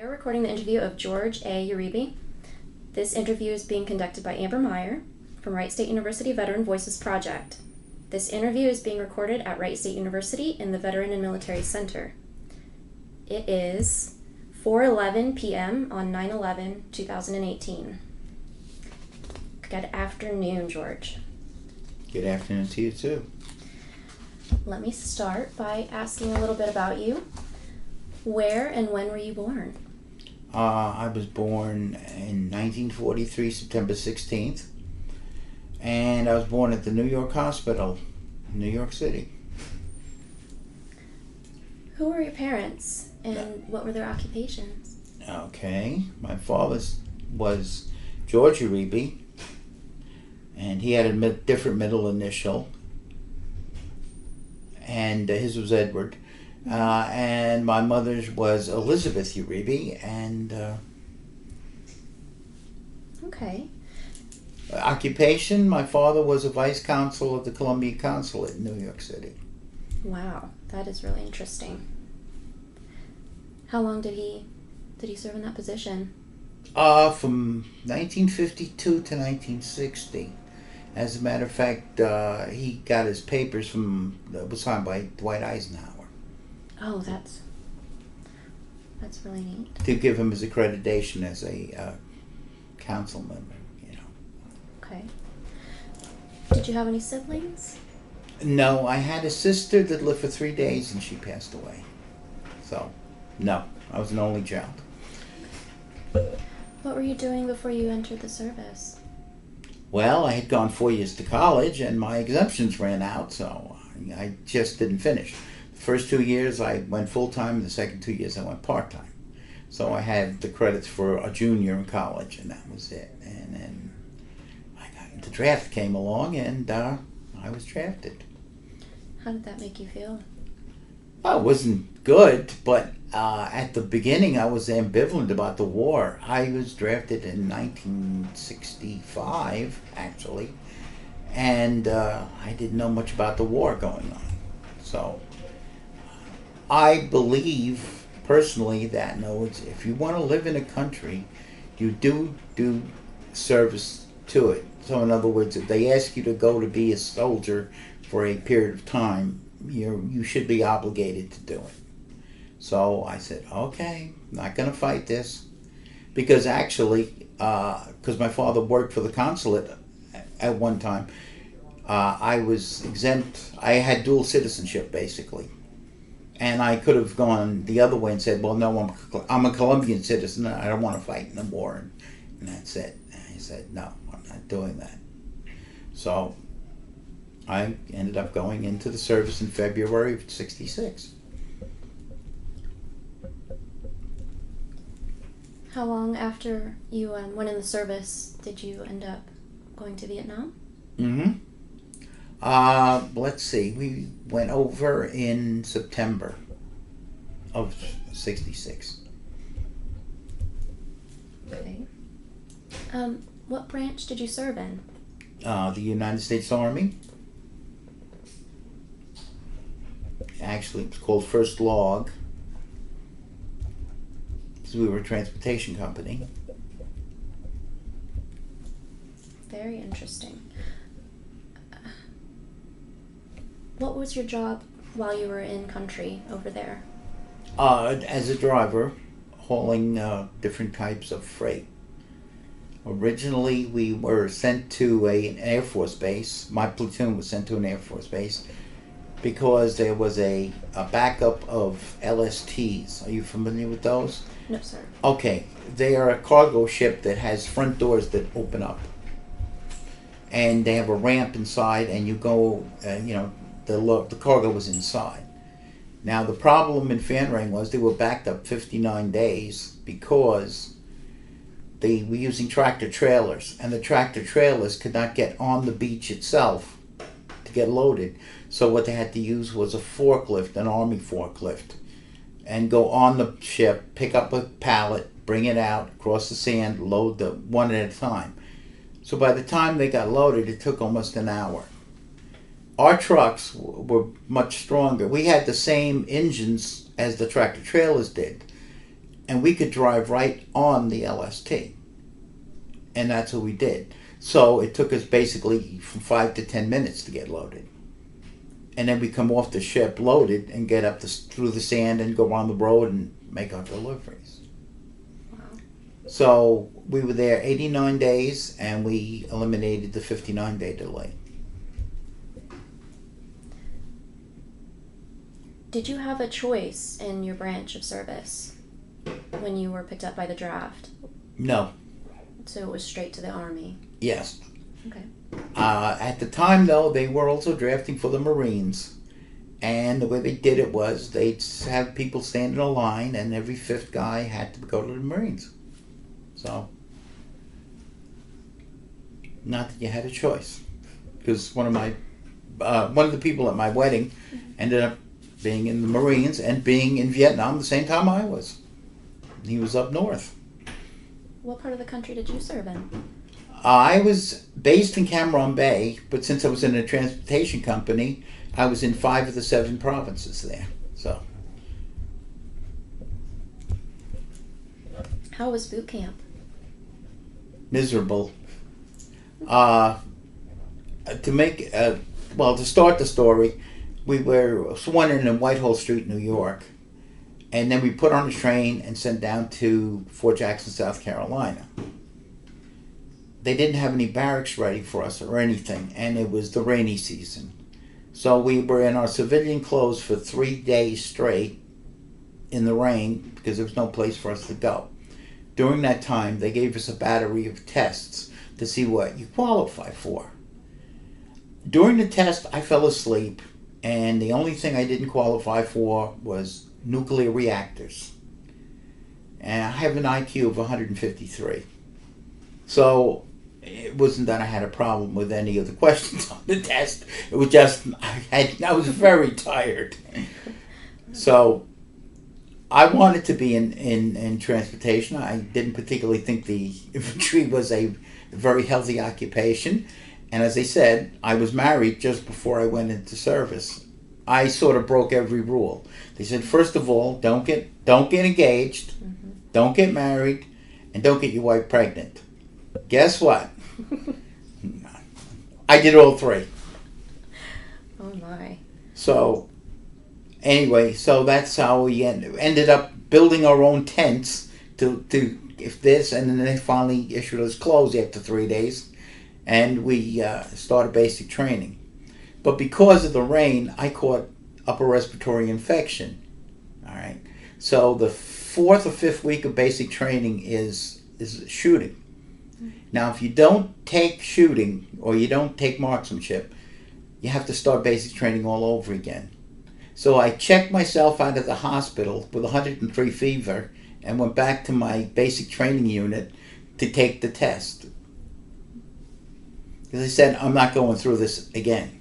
We're recording the interview of George A. Uribe. This interview is being conducted by Meyer from Wright State University Veteran Voices Project. This interview is being recorded at Wright State University in the Veteran and Military Center. It is 4:11 p.m. on 9/11/2018. Good afternoon, George. Good afternoon to you, too. Let me start by asking a little bit about you. Where and when were you born? I was born in 1943, September 16th, and I was born at the New York Hospital, New York City. Who were your parents, and what were their occupations? Okay, my father was George Uribe, and he had a different middle initial, and his was Edward. And my mother's was Elizabeth Uribe, and Okay. occupation, my father was a vice consul of the Columbia Consulate in New York City. Wow, that is really interesting. How long did he serve in that position? From 1952 to 1960. As a matter of fact, he got his papers it was signed by Dwight Eisenhower. Oh, that's really neat. To give him his accreditation as a council member, Okay. Did you have any siblings? No, I had a sister that lived for 3 days and she passed away. So, no, I was an only child. What were you doing before you entered the service? Well, I had gone 4 years to college and my exemptions ran out, so I just didn't finish. The first 2 years I went full-time, the second 2 years I went part-time. So I had the credits for a junior in college, and that was it. And then the draft came along, and I was drafted. How did that make you feel? Well, it wasn't good, but at the beginning I was ambivalent about the war. I was drafted in 1965, actually, and I didn't know much about the war going on. So I believe personally that if you want to live in a country, you do service to it. So in other words, if they ask you to go to be a soldier for a period of time, you should be obligated to do it. So I said, okay, not going to fight this. Because actually, because my father worked for the consulate at one time, I was exempt. I had dual citizenship, basically. And I could have gone the other way and said, well, no, I'm a Colombian citizen. I don't want to fight in the war. And that's it. And I said, no, I'm not doing that. So I ended up going into the service in February of '66. How long after you went in the service did you end up going to Vietnam? Let's see. We went over in September of '66. Okay. What branch did you serve in? The United States Army. Actually, it was called First Log, because we were a transportation company. Very interesting. What was your job while you were in country over there? As a driver, hauling different types of freight. Originally, we were sent to an Air Force base. My platoon was sent to an Air Force base because there was a backup of LSTs. Are you familiar with those? No, sir. Okay, they are a cargo ship that has front doors that open up. And they have a ramp inside, and you go, the cargo was inside. Now, the problem in Fan Rang was they were backed up 59 days because they were using tractor trailers, and the tractor trailers could not get on the beach itself to get loaded. So what they had to use was a forklift, an Army forklift, and go on the ship, pick up a pallet, bring it out, across the sand, load them one at a time. So by the time they got loaded, it took almost an hour. Our trucks were much stronger. We had the same engines as the tractor trailers did. and we could drive right on the LST. And that's what we did. So it took us basically from 5 to 10 minutes to get loaded. And then we come off the ship loaded and get up through the sand and go on the road and make our deliveries. Wow. So we were there 89 days and we eliminated the 59-day delay. Did you have a choice in your branch of service when you were picked up by the draft? No. So it was straight to the Army? Yes. Okay. At the time, though, they were also drafting for the Marines. And the way they did it was they'd have people stand in a line, and every fifth guy had to go to the Marines. So, not that you had a choice. Because one of the people at my wedding ended up being in the Marines and being in Vietnam the same time I was. He was up north. What part of the country did you serve in? I was based in Cam Ranh Bay, but since I was in a transportation company, I was in 5 of the 7 provinces there. So, how was boot camp? miserable. To start the story, we were sworn in Whitehall Street, New York, and then we put on a train and sent down to Fort Jackson, South Carolina. They didn't have any barracks ready for us or anything, and it was the rainy season. So we were in our civilian clothes for 3 days straight in the rain because there was no place for us to go. During that time, they gave us a battery of tests to see what you qualify for. During the test, I fell asleep, and the only thing I didn't qualify for was nuclear reactors. And I have an IQ of 153. So it wasn't that I had a problem with any of the questions on the test. It was just I was very tired. So I wanted to be in transportation. I didn't particularly think the infantry was a very healthy occupation. And as I said, I was married just before I went into service. I sort of broke every rule. They said, first of all, don't get engaged, don't get married, and don't get your wife pregnant. Guess what? I did all 3. Oh my. So, anyway, so that's how we ended up building our own tents to if this, and then they finally issued us clothes after 3 days, and we started basic training. But because of the rain, I caught upper respiratory infection. All right. So the 4th or 5th week of basic training is shooting. Now, if you don't take shooting or you don't take marksmanship, you have to start basic training all over again. So I checked myself out of the hospital with 103 fever and went back to my basic training unit to take the test. Because I said, I'm not going through this again.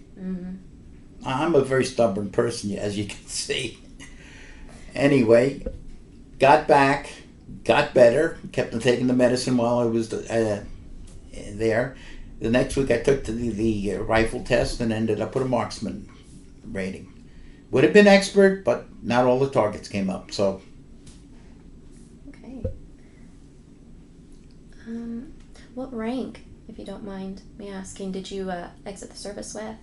I'm a very stubborn person, as you can see. Anyway, got back, got better, kept on taking the medicine while I was there. The next week I took the rifle test and ended up with a marksman rating. Would have been expert, but not all the targets came up, so. Okay. What rank, if you don't mind me asking, did you exit the service with?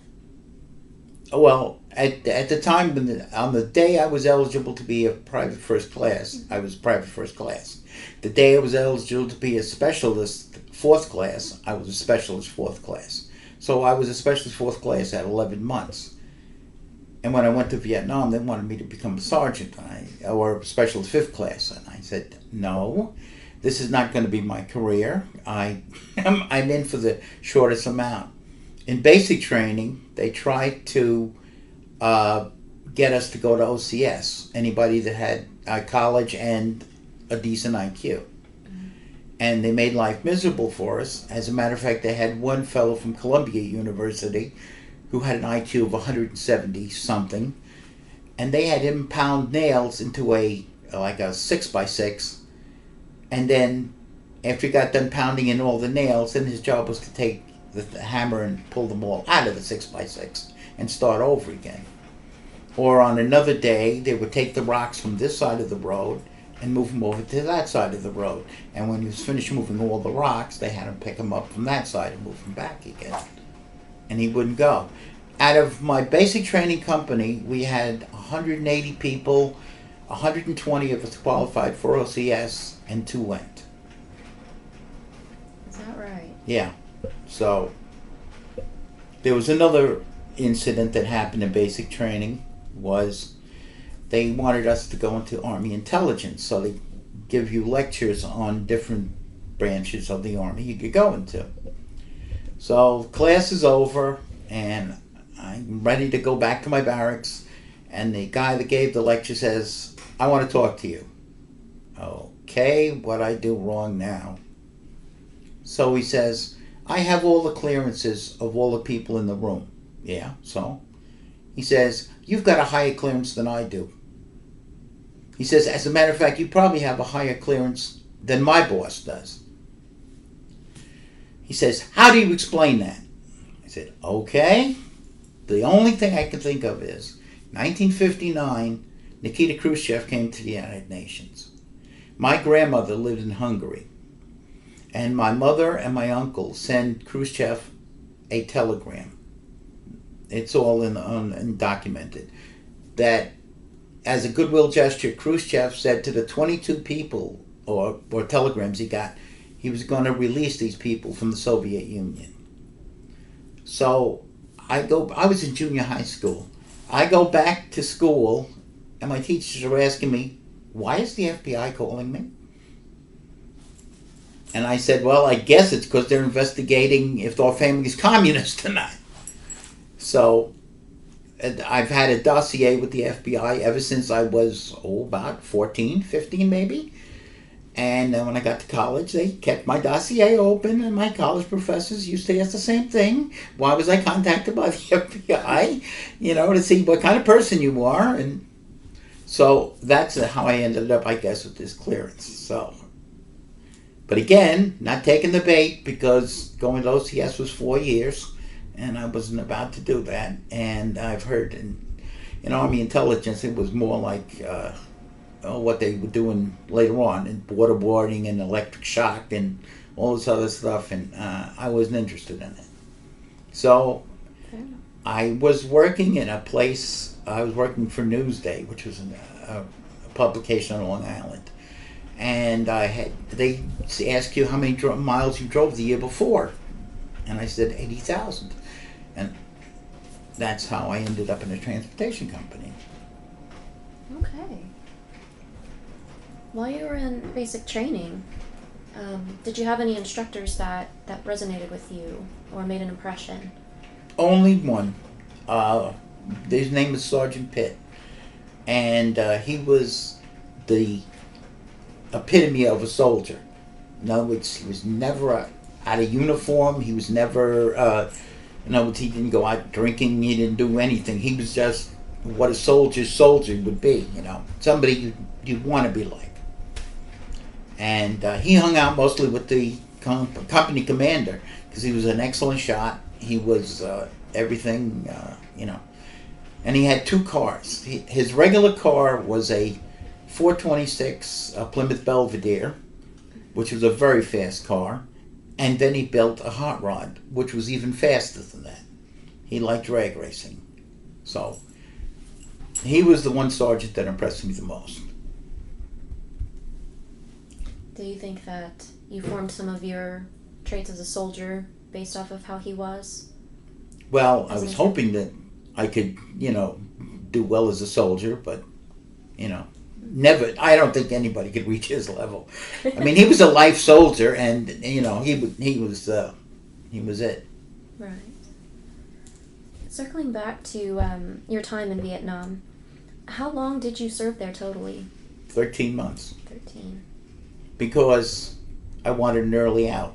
Well, at the time, on the day I was eligible to be a private first class, I was private first class. The day I was eligible to be a specialist 4th class, I was a specialist 4th class. So I was a specialist 4th class at 11 months. And when I went to Vietnam, they wanted me to become a sergeant or a specialist 5th class. And I said, no, this is not going to be my career. I'm in for the shortest amount. In basic training, they tried to get us to go to OCS, anybody that had college and a decent IQ. And they made life miserable for us. As a matter of fact, they had one fellow from Columbia University who had an IQ of 170 something, and they had him pound nails into a 6x6, and then after he got done pounding in all the nails, then his job was to take the hammer and pull them all out of the 6x6 and start over again. Or on another day, they would take the rocks from this side of the road and move him over to that side of the road. And when he was finished moving all the rocks, they had him pick him up from that side and move him back again. And he wouldn't go. Out of my basic training company, we had 180 people, 120 of us qualified for OCS, and 2 went. Is that right? Yeah. So there was another incident that happened in basic training. Was they wanted us to go into Army intelligence, so they give you lectures on different branches of the Army you could go into. So class is over, and I'm ready to go back to my barracks, and the guy that gave the lecture says, "I want to talk to you." Okay, what I do wrong now? So he says, "I have all the clearances of all the people in the room." Yeah, so? He says, "You've got a higher clearance than I do." He says, "As a matter of fact, you probably have a higher clearance than my boss does." He says, "How do you explain that?" I said, "Okay. The only thing I can think of is 1959, Nikita Khrushchev came to the United Nations. My grandmother lived in Hungary, and my mother and my uncle sent Khrushchev a telegram. It's all in documented. That as a goodwill gesture, Khrushchev said to the 22 people or telegrams he got, he was going to release these people from the Soviet Union. So I was in junior high school. I go back to school, and my teachers are asking me, "Why is the FBI calling me?" And I said, "Well, I guess it's because they're investigating if our family's communist or not." So I've had a dossier with the FBI ever since I was, about 14, 15 maybe. And when I got to college, they kept my dossier open, and my college professors used to ask the same thing. Why was I contacted by the FBI? To see what kind of person you are. And so that's how I ended up, I guess, with this clearance. So, but again, not taking the bait, because going to OCS was 4 years, and I wasn't about to do that. And I've heard in Army intelligence, it was more like what they were doing later on in waterboarding and electric shock and all this other stuff, and I wasn't interested in it. So I was working in a place, I was working for Newsday, which was a publication on Long Island. And they ask you how many miles you drove the year before. And I said 80,000. And that's how I ended up in a transportation company. Okay. While you were in basic training, did you have any instructors that resonated with you or made an impression? Only one. His name is Sergeant Pitt. And he was the epitome of a soldier. In other words, he was never out of uniform. He was never, in other words, he didn't go out drinking. He didn't do anything. He was just what a soldier would be, somebody you'd want to be like. And he hung out mostly with the company commander, because he was an excellent shot. He was everything, And he had 2 cars. His regular car was a 426 Plymouth Belvedere, which was a very fast car. And then he built a hot rod, which was even faster than that. He liked drag racing. So he was the one sergeant that impressed me the most. Do you think that you formed some of your traits as a soldier based off of how he was? Well, I was hoping that I could, do well as a soldier, but, never. I don't think anybody could reach his level. I mean, he was a life soldier, and, he was it. Right. Circling back to your time in Vietnam, how long did you serve there totally? 13 months. 13. Because I wanted an early out.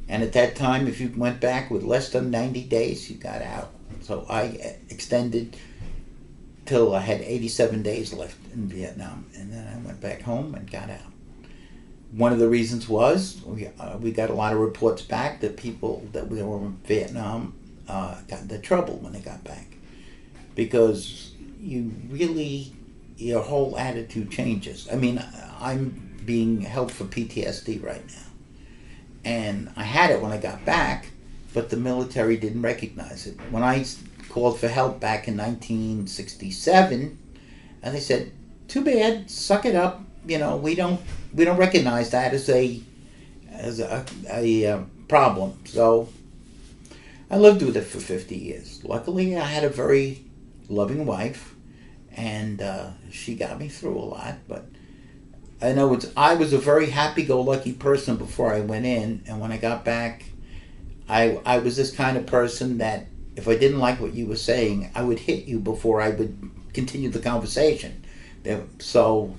And at that time, if you went back with less than 90 days, you got out. So I extended till I had 87 days left in Vietnam. And then I went back home and got out. One of the reasons was we got a lot of reports back that people that were in Vietnam got into trouble when they got back. Because your whole attitude changes. I mean, I'm being held for PTSD right now. And I had it when I got back, but the military didn't recognize it. When I called for help back in 1967, and they said, "Too bad, suck it up. You know, we don't recognize that as a problem." So I lived with it for 50 years. Luckily, I had a very loving wife, and she got me through a lot. But I was a very happy-go-lucky person before I went in, and when I got back, I was this kind of person that if I didn't like what you were saying, I would hit you before I would continue the conversation. So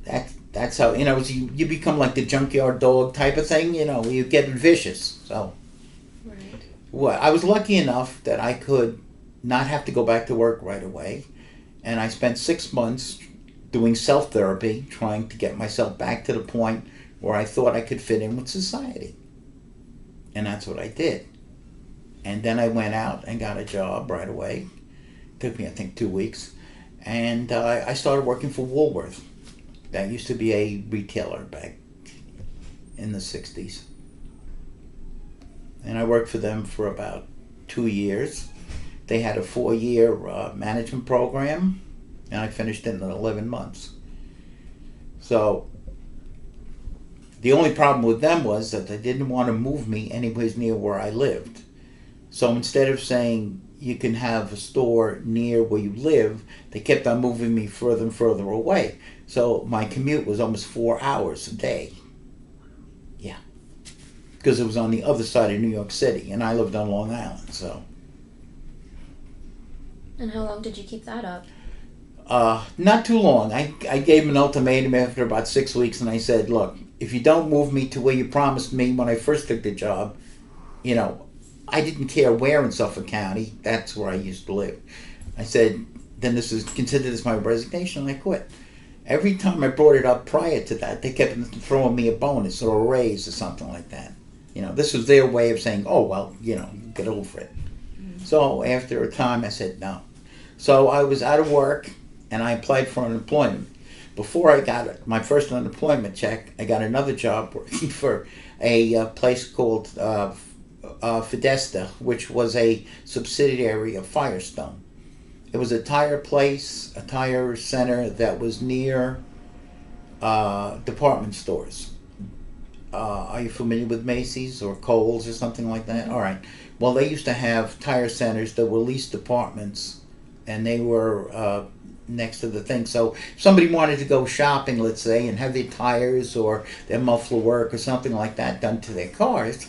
that's how, you become like the junkyard dog type of thing, you get vicious. So Right. I was lucky enough that I could not have to go back to work right away, and I spent 6 months doing self-therapy, trying to get myself back to the point where I thought I could fit in with society. And that's what I did. And then I went out and got a job right away. Took me, I think, 2 weeks. And I started working for Woolworth. That used to be a retailer back in the 60s. And I worked for them for about 2 years. They had a 4-year management program, and I finished it in 11 months. So the only problem with them was that they didn't want to move me anywhere near where I lived. So instead of saying you can have a store near where you live, they kept on moving me further and further away. So my commute was almost 4 hours a day. Yeah. Because it was on the other side of New York City, and I lived on Long Island, so. And how long did you keep that up? Not too long. I gave him an ultimatum after about 6 weeks, and I said, "Look, if you don't move me to where you promised me when I first took the job, I didn't care where in Suffolk County. That's where I used to live." I said, "Then this is considered as my resignation," and I quit. Every time I brought it up prior to that, they kept throwing me a bonus or a raise or something like that. This was their way of saying, "Oh, well, get over it." Mm-hmm. So after a time, I said no. So I was out of work, and I applied for unemployment. Before I got my first unemployment check, I got another job working for a place called Fidesta, which was a subsidiary of Firestone. It was a tire place, a tire center that was near department stores. Are you familiar with Macy's or Kohl's or something like that? All right. Well, they used to have tire centers that were leased departments, and they were next to the thing. So if somebody wanted to go shopping, let's say, and have their tires or their muffler work or something like that done to their cars,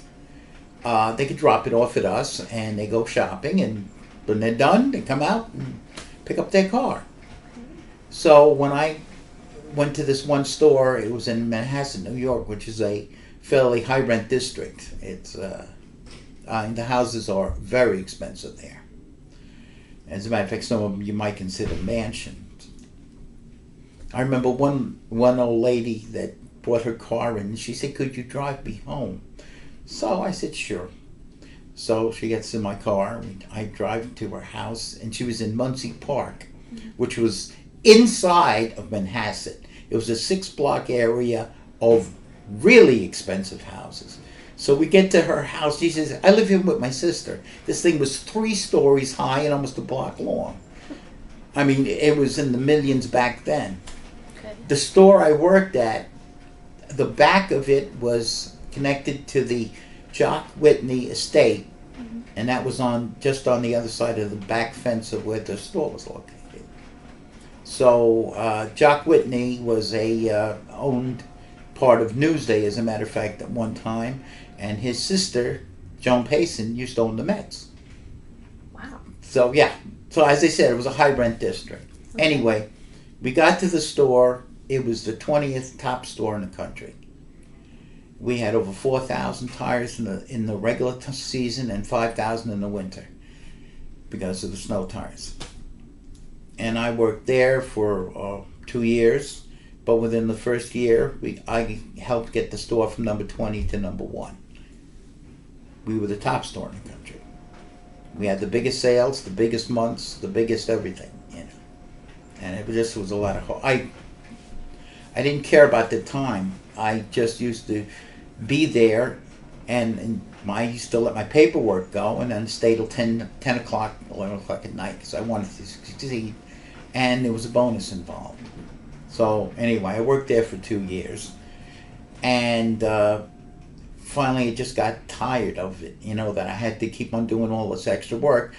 they could drop it off at us, and they go shopping, and when they're done, they come out and pick up their car. So when I went to this one store, it was in Manhasset, New York, which is a fairly high rent district. It's the houses are very expensive there. As a matter of fact, some of them you might consider mansions. I remember one old lady that brought her car in, and she said, "Could you drive me home?" So I said, "Sure." So she gets in my car, and I drive to her house, and she was in Muncie Park, which was inside of Manhasset. It was a 6-block area of really expensive houses. So we get to her house. She says, "I live here with my sister." This thing was 3 stories high and almost a block long. I mean, it was in the millions back then. Okay. The store I worked at, the back of it was connected to the Jock Whitney estate, and that was just on the other side of the back fence of where the store was located. So Jock Whitney was owned part of Newsday, as a matter of fact, at one time, and his sister, Joan Payson, used to own the Mets. Wow. So yeah, so as I said, it was a high rent district. Okay. Anyway, we got to the store. It was the 20th top store in the country. We had over 4,000 tires in the regular season and 5,000 in the winter because of the snow tires. And I worked there for 2 years, but within the first year, I helped get the store from number 20 to number 1. We were the top store in the country. We had the biggest sales, the biggest months, the biggest everything, And it just was a lot of I didn't care about the time. I just used to be there, and I used to let my paperwork go and then stay till 10 o'clock, 11 o'clock at night because I wanted to succeed, and there was a bonus involved. So anyway, I worked there for 2 years, and finally I just got tired of it, that I had to keep on doing all this extra work.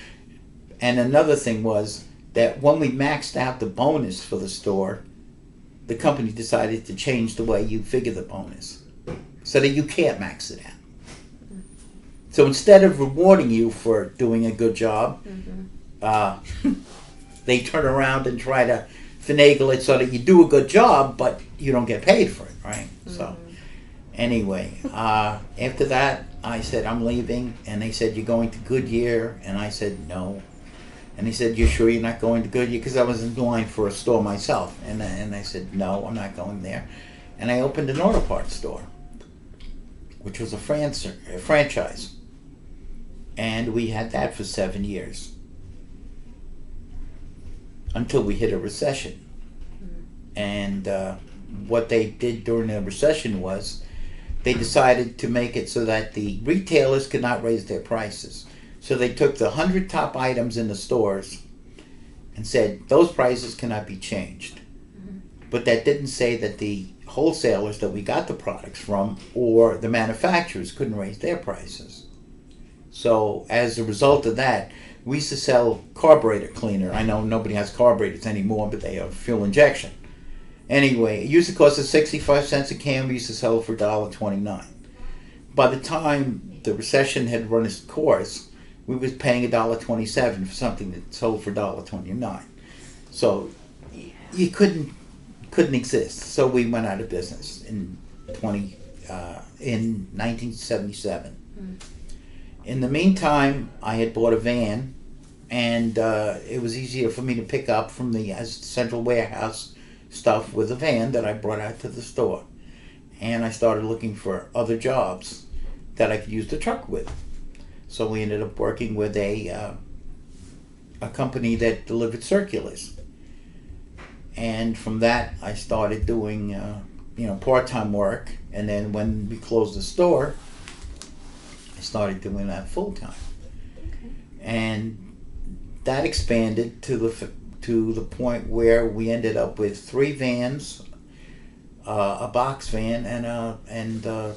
And another thing was that when we maxed out the bonus for the store, the company decided to change the way you figure the bonus so that you can't max it out. So instead of rewarding you for doing a good job, they turn around and try to finagle it so that you do a good job, but you don't get paid for it, right? So anyway, after that, I said, I'm leaving. And they said, you're going to Goodyear? And I said, no. And he said, you sure you're not going to Goodyear? Because I was in line for a store myself. And I said, no, I'm not going there. And I opened an auto parts store, which was a franchise. And we had that for 7 years. Until we hit a recession. And what they did during the recession was they decided to make it so that the retailers could not raise their prices. So they took the 100 top items in the stores and said those prices cannot be changed. But that didn't say that the wholesalers that we got the products from or the manufacturers couldn't raise their prices. So as a result of that, we used to sell carburetor cleaner. I know nobody has carburetors anymore, but they have fuel injection. Anyway, it used to cost us 65 cents a can. We used to sell it for $1.29. By the time the recession had run its course, we was paying $1.27 for something that sold for $1.29. So you couldn't exist. So we went out of business in 1977. In the meantime, I had bought a van, and it was easier for me to pick up from the central warehouse stuff with a van that I brought out to the store. And I started looking for other jobs that I could use the truck with. So we ended up working with a company that delivered circulars. And from that, I started doing part-time work. And then when we closed the store, I started doing that full-time. Okay. And that expanded to the point where we ended up with 3 vans, a box van, and a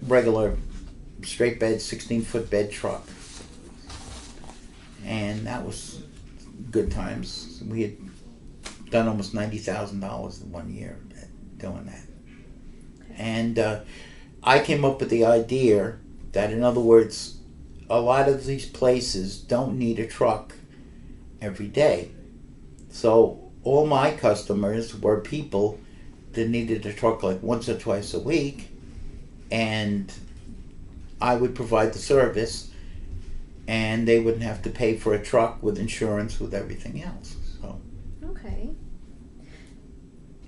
regular straight bed 16-foot bed truck. And that was good times. We had done almost $90,000 in 1 year doing that. Okay. And I came up with the idea that, in other words, a lot of these places don't need a truck every day. So all my customers were people that needed a truck like once or twice a week, and I would provide the service, and they wouldn't have to pay for a truck with insurance, with everything else. So. Okay.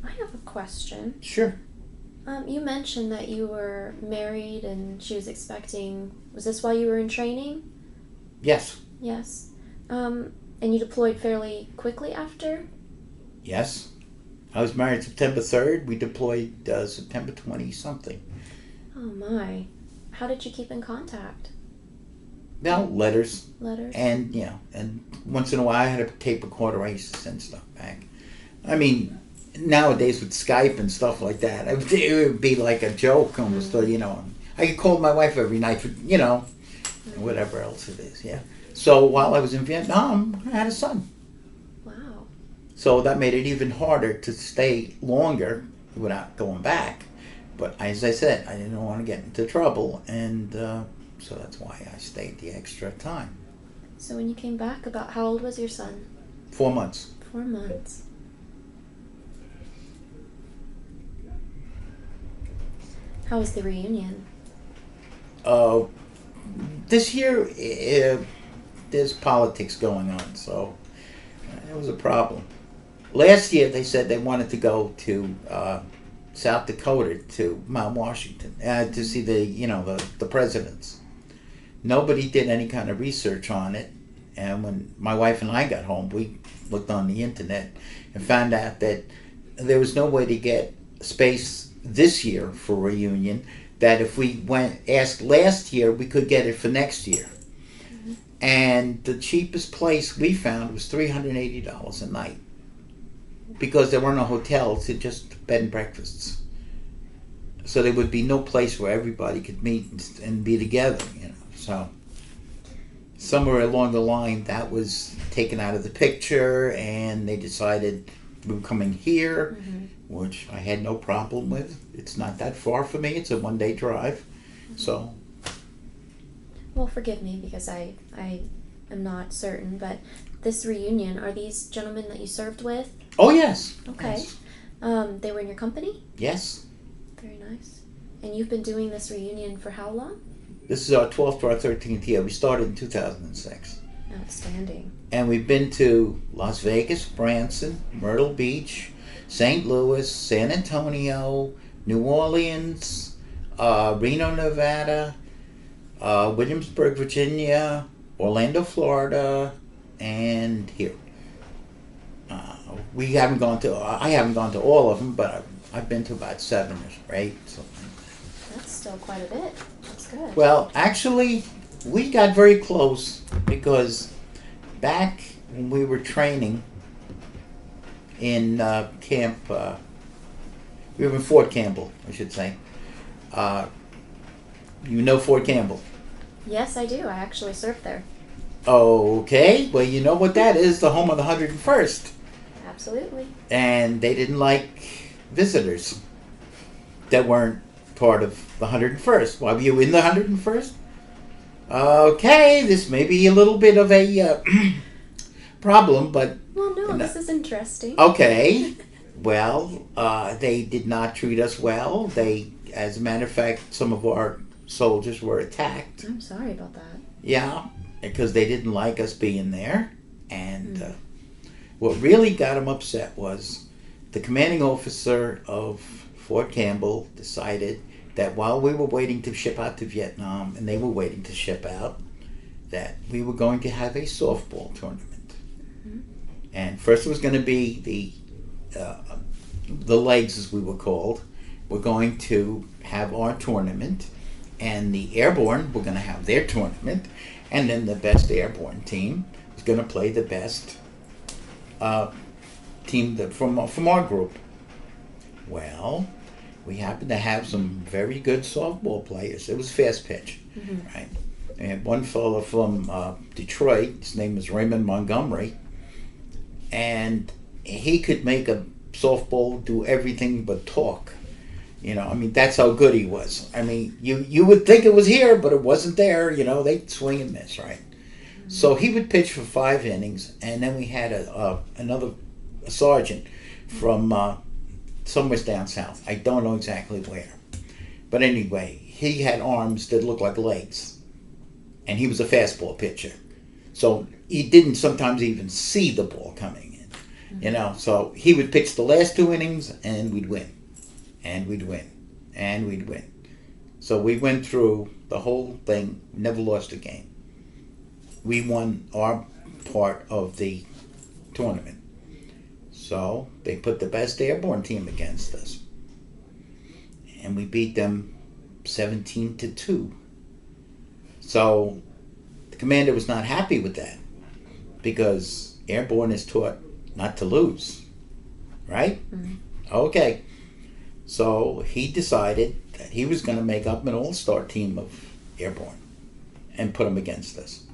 I have a question. Sure. You mentioned that you were married and she was expecting. Was this while you were in training? Yes. Yes. And you deployed fairly quickly after? Yes. I was married September 3rd. We deployed September 20-something. Oh my. How did you keep in contact? Well, letters. Letters? And, and once in a while I had a tape recorder. I used to send stuff back. I mean, nowadays with Skype and stuff like that, it would be like a joke almost. I could call my wife every night for, whatever else it is, yeah. So while I was in Vietnam, I had a son. Wow. So that made it even harder to stay longer without going back. But as I said, I didn't want to get into trouble, and so that's why I stayed the extra time. So when you came back, about how old was your son? 4 months. 4 months. How was the reunion? This year, there's politics going on, so it was a problem. Last year, they said they wanted to go to South Dakota, to Mount Washington, to see the presidents. Nobody did any kind of research on it, and when my wife and I got home, we looked on the internet and found out that there was no way to get space this year for reunion, that if we asked last year, we could get it for next year. Mm-hmm. And the cheapest place we found was $380 a night, because there were no hotels, it just bed and breakfasts. So there would be no place where everybody could meet and be together, So somewhere along the line, that was taken out of the picture, and they decided we were coming here, Mm-hmm. which I had no problem with. It's not that far for me. It's a one-day drive. Mm-hmm. So. Well, forgive me because I am not certain, but this reunion, are these gentlemen that you served with? Oh, yes. Okay. Yes. They were in your company? Yes. Very nice. And you've been doing this reunion for how long? This is our 12th or our 13th year. We started in 2006. Outstanding. And we've been to Las Vegas, Branson, Myrtle Beach, St. Louis, San Antonio, New Orleans, Reno, Nevada, Williamsburg, Virginia, Orlando, Florida, and here. I haven't gone to all of them, but I've been to about 7 or 8. So. That's still quite a bit. That's good. Well, actually, we got very close because back when we were training in camp, we were in Fort Campbell, I should say. You know Fort Campbell? Yes, I do. I actually served there. Okay, well, you know what that is, the home of the 101st. Absolutely. And they didn't like visitors that weren't part of the 101st. Why were you in the 101st? Okay, this may be a little bit of a problem, but... Well, no, this is interesting. Okay. Well, they did not treat us well. As a matter of fact, some of our soldiers were attacked. I'm sorry about that. Yeah, because they didn't like us being there. And what really got them upset was the commanding officer of Fort Campbell decided that while we were waiting to ship out to Vietnam, and they were waiting to ship out, that we were going to have a softball tournament. Mm-hmm. And first it was going to be the legs, as we were called. We're going to have our tournament, and the airborne were going to have their tournament, and then the best airborne team was going to play the best team from our group. Well, we happened to have some very good softball players. It was fast pitch, right? We had one fellow from Detroit. His name was Raymond Montgomery, and he could make a softball do everything but talk. That's how good he was. You would think it was here, but it wasn't there. They'd swing and miss, right? Mm-hmm. So he would pitch for 5 innings, and then we had another sergeant from somewhere down south. I don't know exactly where. But anyway, he had arms that looked like legs, and he was a fastball pitcher. So he didn't sometimes even see the ball coming in, mm-hmm. So he would pitch the last 2 innings, and we'd win. And we'd win. And we'd win. So we went through the whole thing, never lost a game. We won our part of the tournament. So they put the best airborne team against us. And we beat them 17-2. So the commander was not happy with that, because airborne is taught not to lose. Right? Mm-hmm. Okay. So he decided that he was going to make up an all-star team of airborne and put them against us.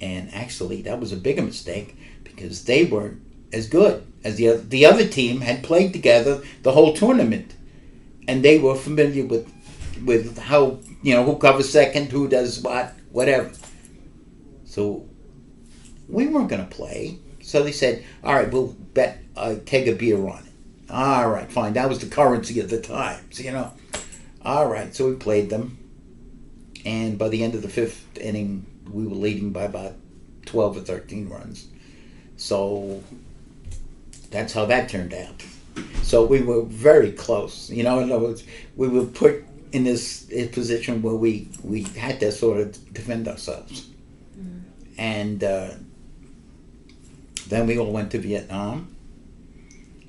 And actually, that was a bigger mistake, because they weren't as good as the other team had played together the whole tournament, and they were familiar with how, who covers second, who does what, whatever. So we weren't going to play. So they said, all right, we'll bet a keg of beer on it. All right, fine. That was the currency of the times, All right, so we played them, and by the end of the 5th inning, we were leading by about 12 or 13 runs. So that's how that turned out. So we were very close. In other words, we were put in this position where we had to sort of defend ourselves. Mm. And then we all went to Vietnam.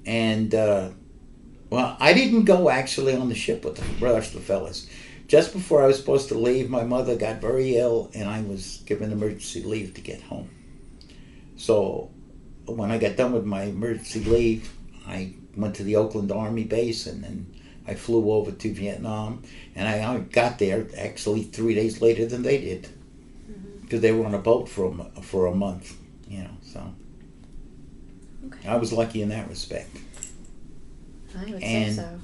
And, well, I didn't go actually on the ship with the rest of the fellas. Just before I was supposed to leave, my mother got very ill, and I was given emergency leave to get home. So when I got done with my emergency leave, I went to the Oakland Army base, and then I flew over to Vietnam, and I got there actually 3 days later than they did, because they were on a boat for a month, so Okay. I was lucky in that respect. I would And say so.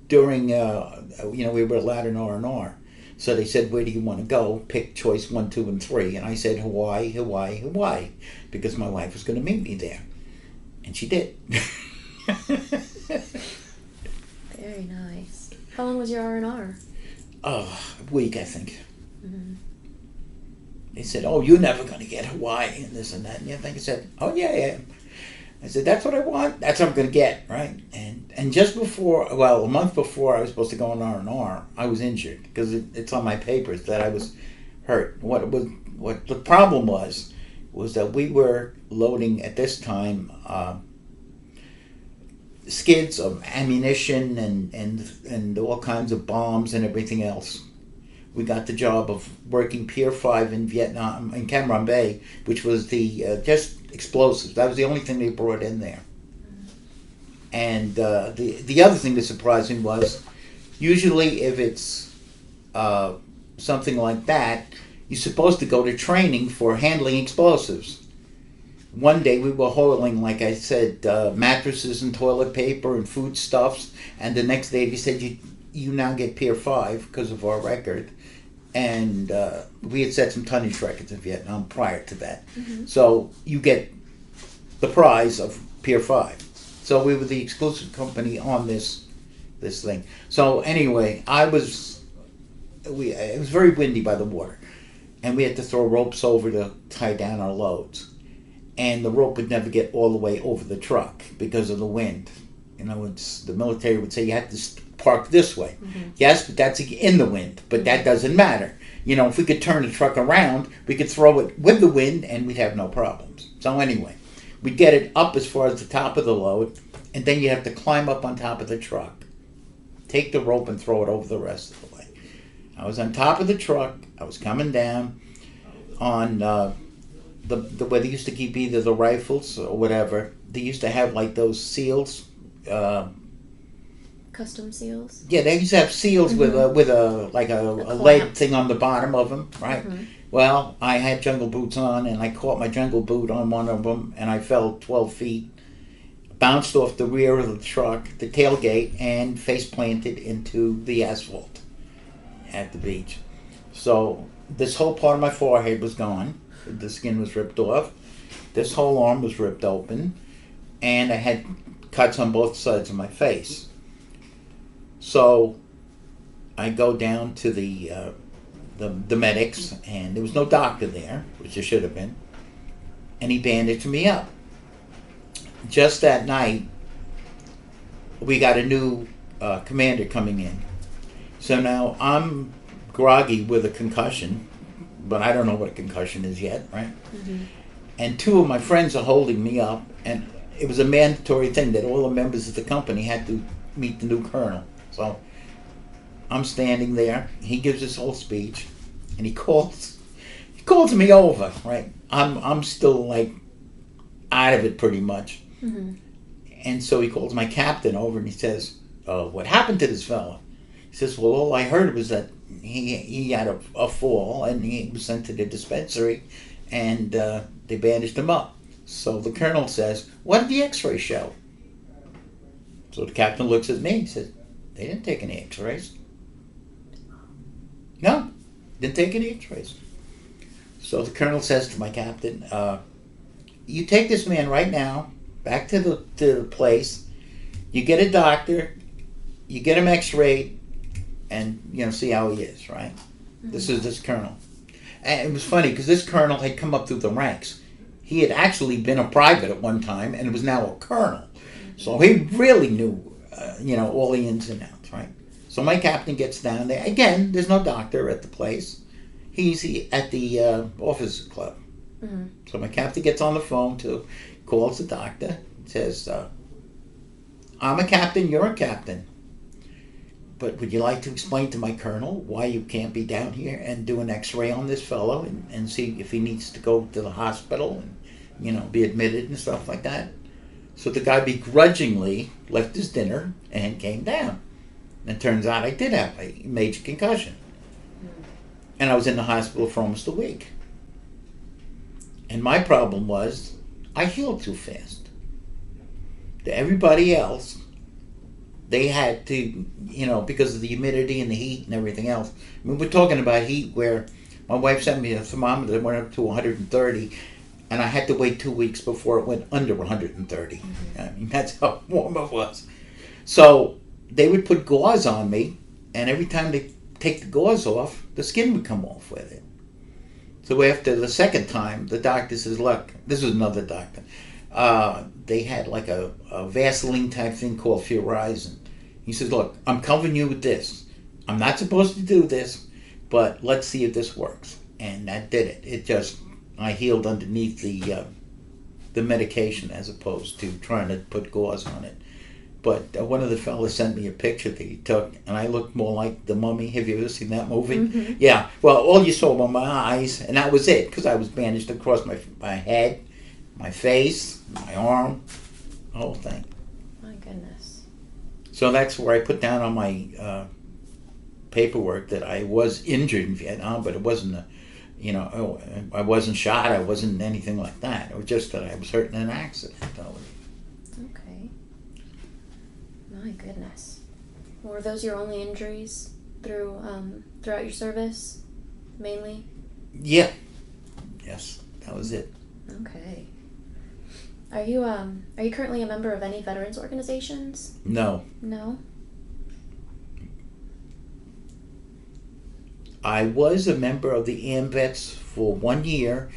during, we were allowed an R&R. So they said, where do you want to go? Pick choice 1, 2, and 3. And I said, Hawaii, Hawaii, Hawaii, because my wife was going to meet me there. And she did. Very nice. How long was your R&R? Oh, a week, I think. Mm-hmm. They said, oh, you're never going to get Hawaii and this and that. And I think I said, oh, yeah. I said, that's what I want. That's what I'm going to get, right? And just before, a month before I was supposed to go on R&R, I was injured because it's on my papers that I was hurt. What the problem was that we were loading at this time skids of ammunition and all kinds of bombs and everything else. We got the job of working Pier 5 in Vietnam, in Cam Ranh Bay, which was the just explosives. That was the only thing they brought in there. And the other thing that surprised me was, usually if it's something like that, you're supposed to go to training for handling explosives. One day we were hauling, like I said, mattresses and toilet paper and foodstuffs, and the next day they said, you now get Pier 5 because of our record. And we had set some tonnage records in Vietnam prior to that. Mm-hmm. So you get the prize of Pier 5. So we were the exclusive company on this thing. So anyway, it was very windy by the water. And we had to throw ropes over to tie down our loads. And the rope would never get all the way over the truck because of the wind. The military would say you have to park this way. Mm-hmm. Yes, but that's in the wind. But that doesn't matter. If we could turn the truck around, we could throw it with the wind and we'd have no problems. So anyway, we'd get it up as far as the top of the load, and then you have to climb up on top of the truck, take the rope and throw it over the rest of the way. I was on top of the truck. I was coming down on where they used to keep either the rifles or whatever. They used to have like those seals. Custom seals? Yeah, they used to have seals with a leg thing on the bottom of them, right? Mm-hmm. Well, I had jungle boots on, and I caught my jungle boot on one of them, and I fell 12 feet, bounced off the rear of the truck, the tailgate, and face planted into the asphalt at the beach. So this whole part of my forehead was gone. The skin was ripped off. This whole arm was ripped open, and I had cuts on both sides of my face. So I go down to the medics, and there was no doctor there, which there should have been, and he bandaged me up. Just that night, we got a new commander coming in. So now I'm groggy with a concussion, but I don't know what a concussion is yet, right? Mm-hmm. And two of my friends are holding me up, and it was a mandatory thing that all the members of the company had to meet the new colonel. So I'm standing there. He gives this whole speech, and he calls me over. Right, I'm still like out of it pretty much. Mm-hmm. And so he calls my captain over, and he says, "What happened to this fella?" He says, "Well, all I heard was that he had a fall, and he was sent to the dispensary, and they bandaged him up." So the colonel says, "What did the X-ray show?" So the captain looks at me. He says, "They didn't take any X-rays." No, didn't take any X-rays. So the colonel says to my captain, "You take this man right now back to the place. You get a doctor. You get him X-rayed, and see how he is. Right? Mm-hmm. This is this colonel." And it was funny because this colonel had come up through the ranks. He had actually been a private at one time and was now a colonel. So he really knew, all the ins and outs, right? So my captain gets down there. Again, there's no doctor at the place. He's at the officers club. Mm-hmm. So my captain gets on the phone calls the doctor, says, I'm a captain, you're a captain. But would you like to explain to my colonel why you can't be down here and do an x-ray on this fellow and see if he needs to go to the hospital and, be admitted and stuff like that? So the guy begrudgingly left his dinner and came down. And it turns out I did have a major concussion. And I was in the hospital for almost a week. And my problem was I healed too fast. To everybody else, they had to, because of the humidity and the heat and everything else. I mean, we're talking about heat where my wife sent me a thermometer that went up to 130, and I had to wait 2 weeks before it went under 130. Mm-hmm. I mean, that's how warm it was. So they would put gauze on me, and every time they take the gauze off, the skin would come off with it. So after the second time, the doctor says, look, this was another doctor. They had like a Vaseline type thing called Furizon. He says, look, I'm covering you with this. I'm not supposed to do this, but let's see if this works. And that did it. I healed underneath the medication as opposed to trying to put gauze on it. But one of the fellas sent me a picture that he took, and I looked more like the Mummy. Have you ever seen that movie? Mm-hmm. Yeah. Well, all you saw were my eyes, and that was it, because I was bandaged across my head, my face, my arm, the whole thing. My goodness. So that's where I put down on my paperwork that I was injured in Vietnam, but it wasn't I wasn't shot, I wasn't anything like that. It was just that I was hurt in an accident. Okay. My goodness. Were those your only injuries throughout your service, mainly? Yeah. Yes, that was it. Okay. Are you currently a member of any veterans organizations? No. No? I was a member of the AMVETS for 1 year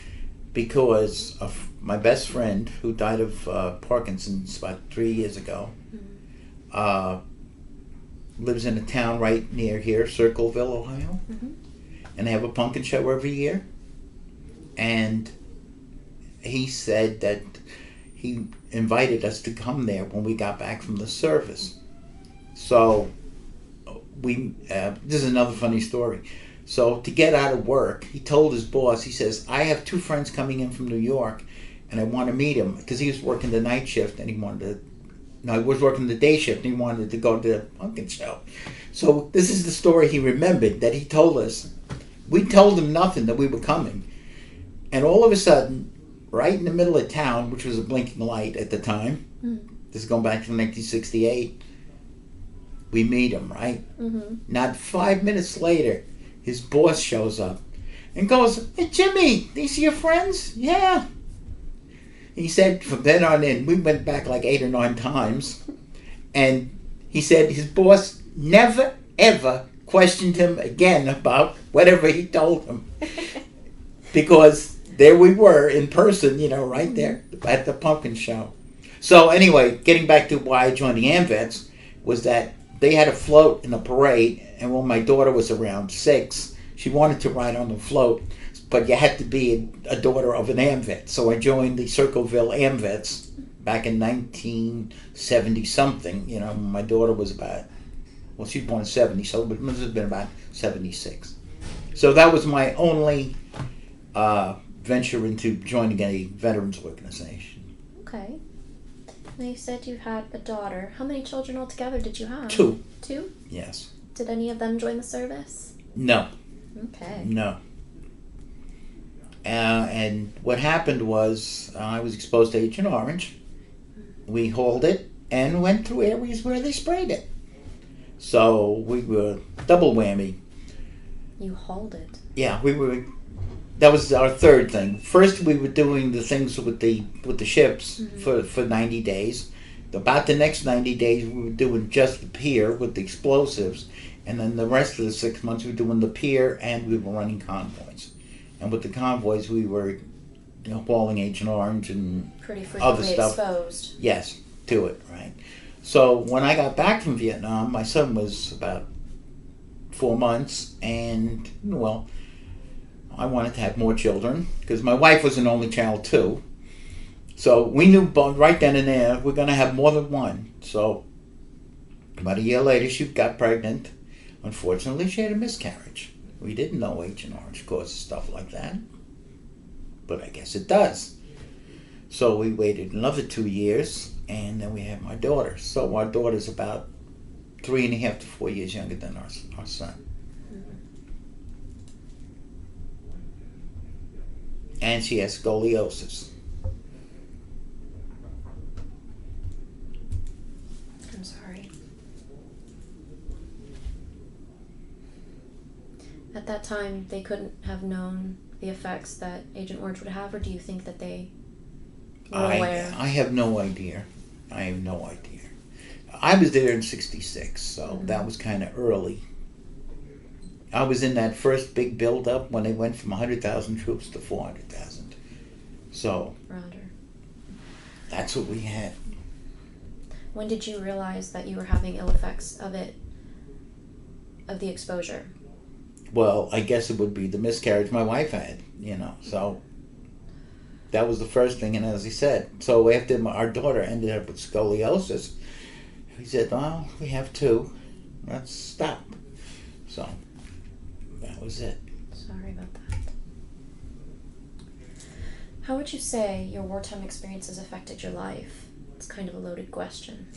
because of my best friend who died of Parkinson's about 3 years ago. Mm-hmm. Lives in a town right near here, Circleville, Ohio. Mm-hmm. And they have a pumpkin show every year. And he said that he invited us to come there when we got back from the service. So this is another funny story. So to get out of work, he told his boss, he says, I have 2 friends coming in from New York and I want to meet him, because he was working the night shift and he was working the day shift and he wanted to go to the pumpkin show. So this is the story he remembered that he told us. We told him nothing that we were coming. And all of a sudden, right in the middle of town, which was a blinking light at the time, this is going back to 1968, we meet him, right? Mm-hmm. Not 5 minutes later, his boss shows up and goes, hey, Jimmy, these are your friends? Yeah. He said from then on in, we went back like 8 or 9 times, and he said his boss never, ever questioned him again about whatever he told him. Because there we were in person, right there at the pumpkin show. So anyway, getting back to why I joined the AMVETS was that they had a float in a parade, and when my daughter was around 6, she wanted to ride on the float, but you had to be a daughter of an AMVET. So I joined the Circleville AMVETS back in 1970-something. My daughter was she was born in 70, so it must have been about 76. So that was my only venture into joining a veterans organization. Okay. Now you said you had a daughter. How many children altogether did you have? 2. 2? Yes. Did any of them join the service? No. Okay. No. And what happened was I was exposed to Agent Orange. We hauled it and went through areas where they sprayed it. So we were double whammy. You hauled it? Yeah, we were. That was our third thing. First, we were doing the things with the ships for 90 days. About the next 90 days, we were doing just the pier with the explosives. And then the rest of the 6 months, we were doing the pier and we were running convoys. And with the convoys, we were hauling Agent Orange and pretty other frequently stuff. Exposed. Yes, to it, right. So when I got back from Vietnam, my son was about 4 months, and, I wanted to have more children because my wife was an only child too. So we knew right then and there we're going to have more than one. So About a year later, she got pregnant. Unfortunately, she had a miscarriage. We didn't know Agent Orange causes stuff like that, but I guess it does. So we waited another 2 years, and then we had my daughter. So our daughter's about 3.5 to 4 years younger than our son. And she has scoliosis. I'm sorry. At that time, they couldn't have known the effects that Agent Orange would have, or do you think that they were aware? I have no idea. I have no idea. I was there in '66, so that was kind of early. I was in that first big build-up when they went from 100,000 troops to 400,000. So Rounder. That's what we had. When did you realize that you were having ill effects of the exposure? Well, I guess it would be the miscarriage my wife had, so that was the first thing. And as he said, so after our daughter ended up with scoliosis, he said, well, we have two. Let's stop. So that was it. Sorry about that. How would you say your wartime experiences affected your life? It's kind of a loaded question.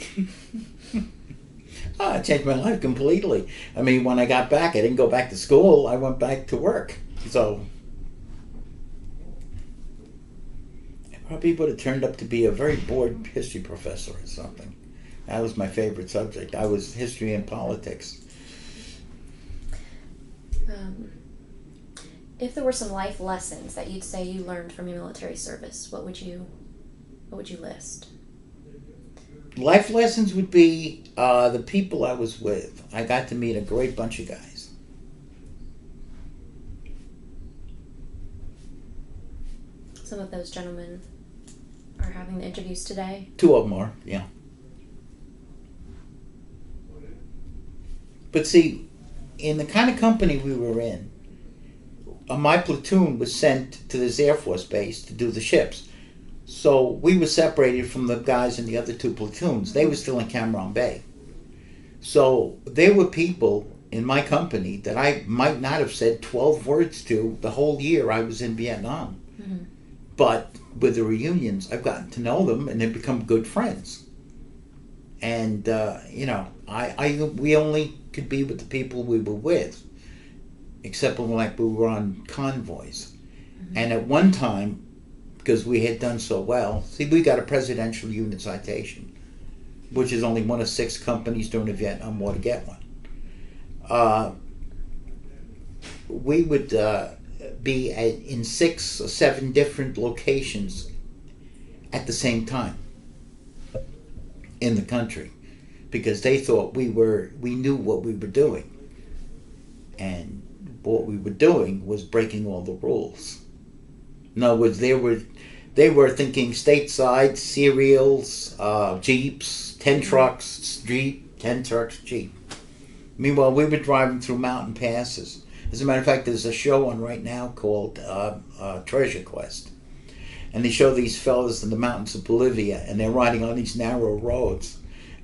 It changed my life completely. I mean, when I got back, I didn't go back to school. I went back to work. So I probably would have turned up to be a very bored history professor or something. That was my favorite subject. I was history and politics. If there were some life lessons that you'd say you learned from your military service, what would you list? Life lessons would be the people I was with. I got to meet a great bunch of guys. Some of those gentlemen are having the interviews today. 2 of them are, yeah. But see, in the kind of company we were in, my platoon was sent to this Air Force base to do the ships. So we were separated from the guys in the other 2 platoons. They were still in Cameron Bay. So there were people in my company that I might not have said 12 words to the whole year I was in Vietnam. Mm-hmm. But with the reunions, I've gotten to know them and they've become good friends. And, we only could be with the people we were with, except when we were on convoys. Mm-hmm. And at one time, because we had done so well, we got a Presidential Unit Citation, which is only one of 6 companies during the Vietnam War to get one. We would be in 6 or 7 different locations at the same time in the country, because they thought we knew what we were doing, and what we were doing was breaking all the rules. In other words, they were thinking stateside, cereals, Jeeps, 10 trucks, Jeep, 10 trucks, Jeep. Meanwhile, we were driving through mountain passes. As a matter of fact, there's a show on right now called Treasure Quest. And they show these fellas in the mountains of Bolivia, and they're riding on these narrow roads,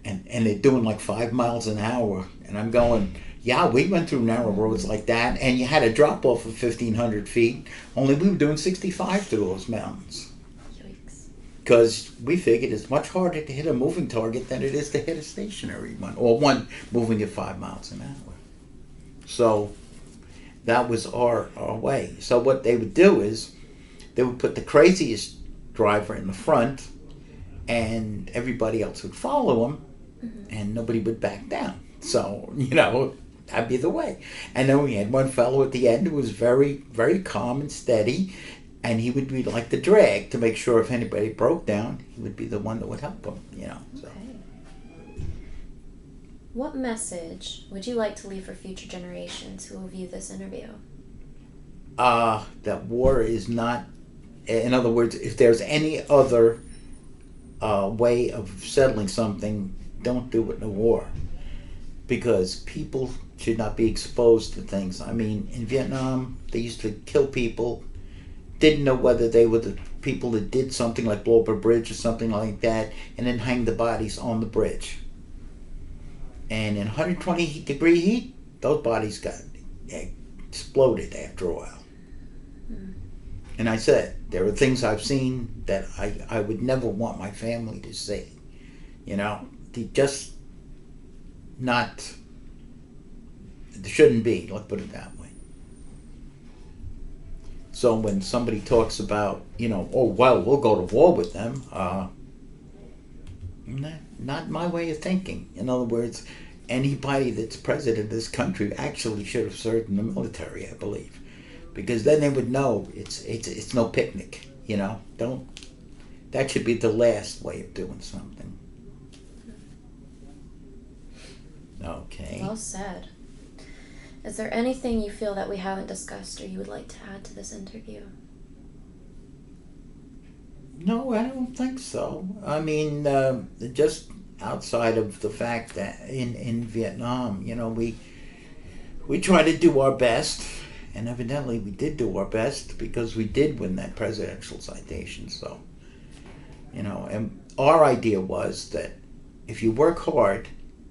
and they're doing like 5 miles an hour. And I'm going, yeah, we went through narrow roads like that, and you had a drop off of 1,500 feet, only we were doing 65 through those mountains. Yikes. Because we figured it's much harder to hit a moving target than it is to hit a stationary one, or one moving at 5 miles an hour. So that was our way. So what they would do is they would put the craziest driver in the front, and everybody else would follow him, and nobody would back down. So, that'd be the way. And then we had one fellow at the end who was very, very calm and steady, and he would be like the drag to make sure if anybody broke down, he would be the one that would help them, So. Okay. What message would you like to leave for future generations who will view this interview? That war is not, in other words, if there's any other way of settling something, don't do it in a war. Because people should not be exposed to things. I mean, in Vietnam, they used to kill people, didn't know whether they were the people that did something like blow up a bridge or something like that, and then hang the bodies on the bridge. And in 120-degree heat, those bodies got exploded after a while. And I said, there are things I've seen that I would never want my family to see. You know, they just not, they shouldn't be, let's put it that way. So when somebody talks about, you know, oh, well, we'll go to war with them, not my way of thinking. In other words, anybody that's president of this country actually should have served in the military, I believe. Because then they would know it's no picnic, you know. That should be the last way of doing something. Okay. Well said. Is there anything you feel that we haven't discussed or you would like to add to this interview? No, I don't think so. I mean, just outside of the fact that in Vietnam, you know, we try to do our best. And evidently we did do our best because we did win that presidential citation. So, you know, and our idea was that if you work hard,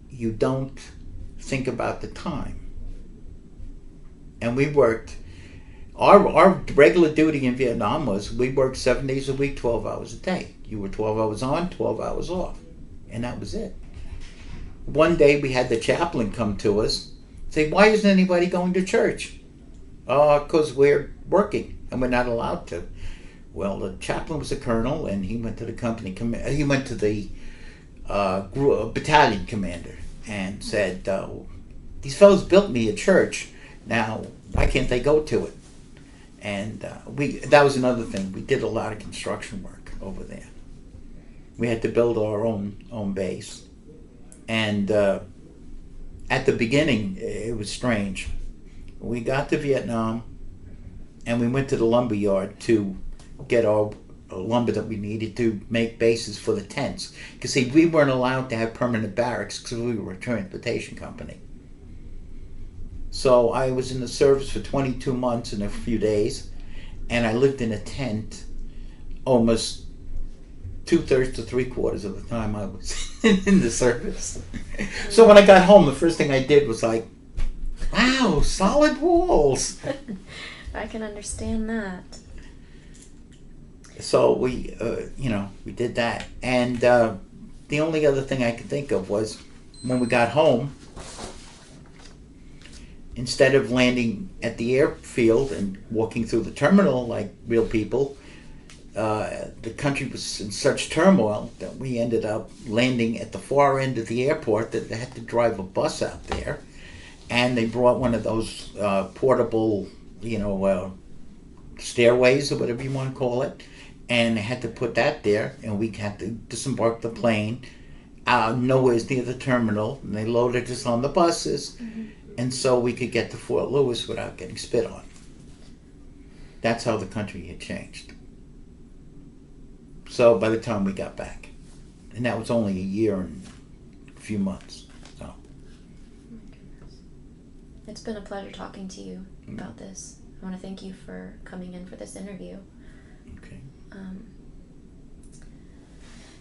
you don't think about the time. And we worked, our regular duty in Vietnam was we worked 7 days a week, 12 hours a day. You were 12 hours on, 12 hours off. And that was it. One day we had the chaplain come to us, say, why isn't anybody going to church? Because we're working and we're not allowed to. Well, the chaplain was a colonel, and he went to the company. He went to the battalion commander and said, "These fellows built me a church. Now, why can't they go to it?" And that was another thing. We did a lot of construction work over there. We had to build our own base, and at the beginning, it was strange. We got to Vietnam, and we went to the lumber yard to get our lumber that we needed to make bases for the tents. Because, see, we weren't allowed to have permanent barracks because we were a transportation company. So I was in the service for 22 months and a few days, and I lived in a tent almost 2/3 to 3/4 of the time I was in the service. So when I got home, the first thing I did was like, wow, solid walls. I can understand that. So we did that. And the only other thing I could think of was when we got home, instead of landing at the airfield and walking through the terminal like real people, the country was in such turmoil that we ended up landing at the far end of the airport that they had to drive a bus out there. And they brought one of those portable, stairways or whatever you want to call it. And they had to put that there, and we had to disembark the plane nowhere near the terminal. And they loaded us on the buses, and so we could get to Fort Lewis without getting spit on. That's how the country had changed. So by the time we got back, and that was only a year and a few months. So. Oh my goodness. It's been a pleasure talking to you about this. I want to thank you for coming in for this interview. Okay.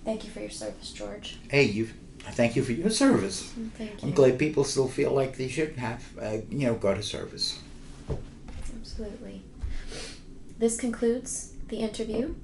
Thank you for your service, George. Hey, thank you for your service. Thank you. I'm glad people still feel like they should have, go to service. Absolutely. This concludes the interview.